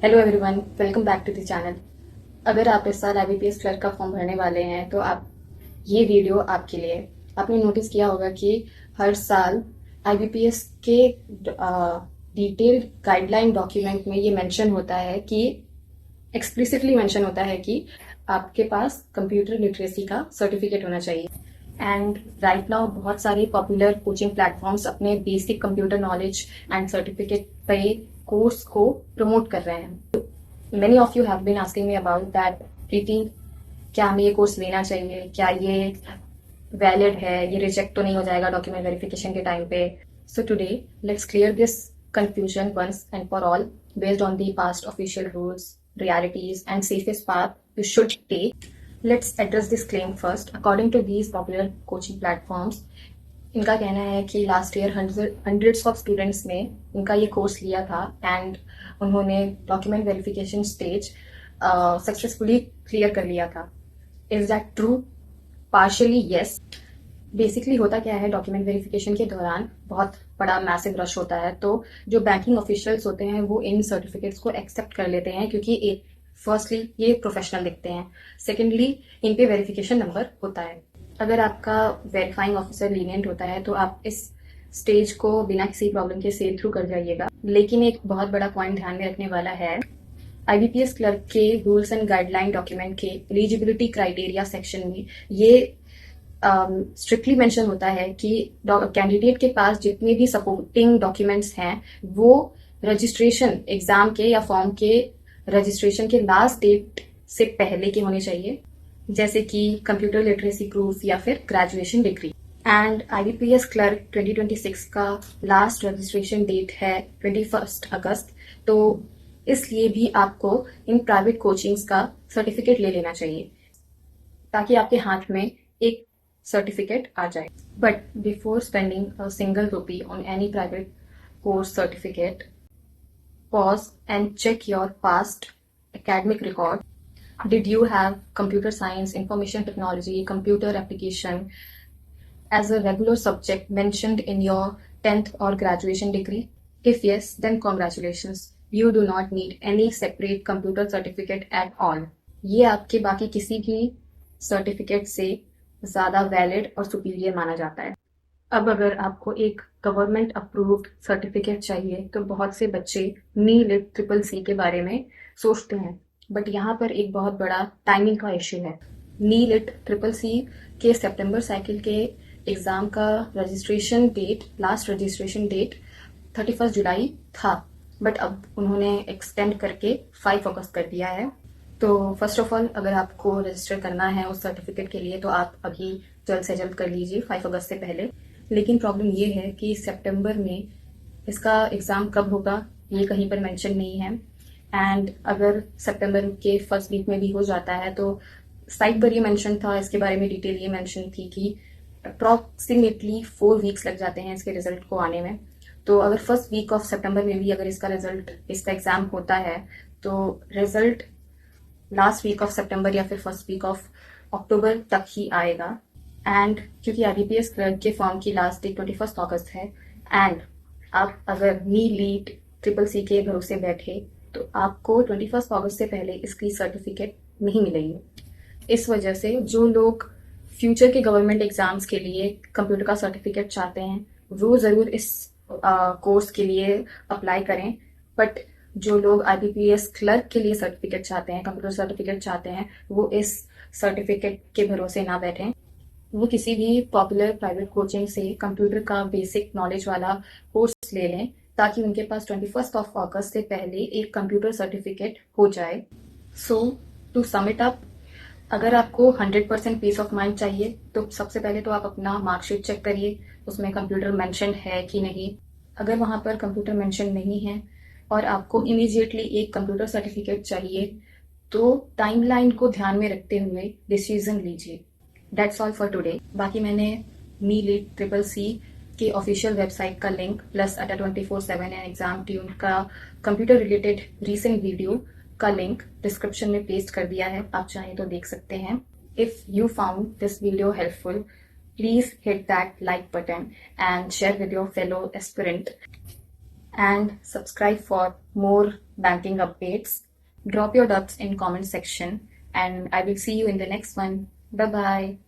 Hello everyone, welcome back to the channel. अगर आप इस साल आईबीपीएस क्लर्क का फॉर्म भरने वाले हैं तो आप ये वीडियो आपके लिए। आपने नोटिस किया होगा कि हर साल आईबीपीएस के डिटेल गाइडलाइन डॉक्यूमेंट में ये मेंशन होता है कि एक्सप्लिसिटली मेंशन होता है कि आपके पास कंप्यूटर लिटरेसी का सर्टिफिकेट होना चाहिए। एंड राइट नाउ बहुत सारे पॉपुलर कोचिंग प्लेटफॉर्म्स अपने basic computer knowledge and certificate पे कोर्स को प्रमोट कर रहे हैं। Many of you have been asking me about that, Preeti क्या हमें ये कोर्स लेना चाहिए, क्या ये वैलिड है, ये रिजेक्ट तो नहीं हो जाएगा डॉक्यूमेंट वेरिफिकेशन के टाइम पे। So today let's clear this confusion once and for all based on the past official rules, realities and safest path you should take. Let's address this claim first. According to these popular coaching platforms, इनका कहना है कि last year hundreds of students ने इनका ये course लिया था and उन्होंने document verification stage successfully clear कर लिया था। Is that true? Partially yes. Basically होता क्या है, डॉक्यूमेंट वेरिफिकेशन के दौरान बहुत बड़ा मैसिव रश होता है, तो जो बैंकिंग ऑफिशियल्स होते हैं वो इन सर्टिफिकेट्स को एक्सेप्ट कर लेते हैं क्योंकि फर्स्टली ये प्रोफेशनल दिखते हैं, सेकेंडली इन पे वेरिफिकेशन नंबर होता है। अगर आपका वेरीफाइंग ऑफिसर लीनियंट होता है तो आप इस स्टेज को बिना किसी प्रॉब्लम के सेल थ्रू कर जाइएगा। लेकिन एक बहुत बड़ा पॉइंट ध्यान में रखने वाला है, आईबीपीएस क्लर्क के रूल्स एंड गाइडलाइन डॉक्यूमेंट के एलिजिबिलिटी क्राइटेरिया सेक्शन में ये स्ट्रिक्टली मेंशन होता है कि कैंडिडेट के पास जितने भी सपोर्टिंग डॉक्यूमेंट्स हैं वो रजिस्ट्रेशन एग्जाम के या फॉर्म के रजिस्ट्रेशन के लास्ट डेट से पहले के होने चाहिए, जैसे कि कंप्यूटर लिटरेसी प्रूफ या फिर graduation degree. And IBPS clerk 2026 का लास्ट रजिस्ट्रेशन डेट है 21 अगस्त, तो इसलिए भी आपको इन प्राइवेट कोचिंग्स का सर्टिफिकेट ले लेना चाहिए ताकि आपके हाथ में एक सर्टिफिकेट आ जाए। But before spending a single rupee on any private course certificate, pause and check your past academic record. Did you have computer science, information technology, computer application as a regular subject mentioned in your 10th or graduation degree? If yes, then congratulations. You do not need any separate computer certificate at all. ये आपके बाकी किसी भी certificate से ज़्यादा valid और superior माना जाता है। अब अगर आपको एक गवर्नमेंट अप्रूव्ड सर्टिफिकेट चाहिए तो बहुत से बच्चे नीलिट ट्रिपल सी के बारे में सोचते हैं, बट यहाँ पर एक बहुत बड़ा टाइमिंग का इश्यू है। नीलिट ट्रिपल सी के सितंबर साइकिल के एग्जाम का registration date, last registration date 31 जुलाई था, बट अब उन्होंने एक्सटेंड करके 5 अगस्त कर दिया है। तो फर्स्ट ऑफ ऑल अगर आपको रजिस्टर करना है उस सर्टिफिकेट के लिए तो आप अभी जल्द से जल्द कर लीजिए 5 अगस्त से पहले। लेकिन प्रॉब्लम ये है कि सितंबर में इसका एग्ज़ाम कब होगा ये कहीं पर मेंशन नहीं है। एंड अगर सितंबर के फर्स्ट वीक में भी हो जाता है तो साइट पर ये मेंशन था, इसके बारे में डिटेल ये मेंशन थी कि अप्रॉक्सीमेटली 4 वीक्स लग जाते हैं इसके रिजल्ट को आने में। तो अगर फर्स्ट वीक ऑफ सितंबर में भी अगर इसका एग्ज़ाम होता है तो रिजल्ट लास्ट वीक ऑफ सितंबर या फिर फर्स्ट वीक ऑफ अक्टूबर तक ही आएगा। एंड क्योंकि आईबीपीएस क्लर्क के फॉर्म की लास्ट डेट 21 अगस्त है एंड आप अगर नीट ट्रिपल सी के भरोसे बैठे तो आपको 21 अगस्त से पहले इसकी सर्टिफिकेट नहीं मिलेगी। इस वजह से जो लोग फ्यूचर के गवर्नमेंट एग्जाम्स के लिए कंप्यूटर का सर्टिफिकेट चाहते हैं वो ज़रूर इस कोर्स के लिए अप्लाई करें, बट जो लोग आईबीपीएस क्लर्क के लिए सर्टिफिकेट चाहते हैं, कंप्यूटर सर्टिफिकेट चाहते हैं, वो इस सर्टिफिकेट के भरोसे ना बैठें। वो किसी भी पॉपुलर प्राइवेट कोचिंग से कंप्यूटर का बेसिक नॉलेज वाला कोर्स ले लें ताकि उनके पास 21 अगस्त से पहले एक कंप्यूटर सर्टिफिकेट हो जाए। सो टू सम इट अप, अगर आपको 100% पीस ऑफ माइंड चाहिए तो सबसे पहले तो आप अपना मार्कशीट चेक करिए, उसमें कंप्यूटर मेंशन है कि नहीं। अगर वहाँ पर कंप्यूटर मेंशन नहीं है और आपको इमीडिएटली एक कंप्यूटर सर्टिफिकेट चाहिए तो टाइमलाइन को ध्यान में रखते हुए डिसीजन लीजिए। That's all for today. बाकी मैंने नीलिट ट्रिपल सी के ऑफिशियल वेबसाइट का लिंक प्लस अटा 24/7 एंड एग्जाम ट्यून का कंप्यूटर रिलेटेड रीसेंट वीडियो का लिंक डिस्क्रिप्शन में पेस्ट कर दिया है, आप चाहें तो देख सकते हैं। If you found this video helpful, please hit that like button and share with your fellow aspirant and subscribe for more banking updates. Drop your doubts in comment section and I will see you in the next one. Bye bye.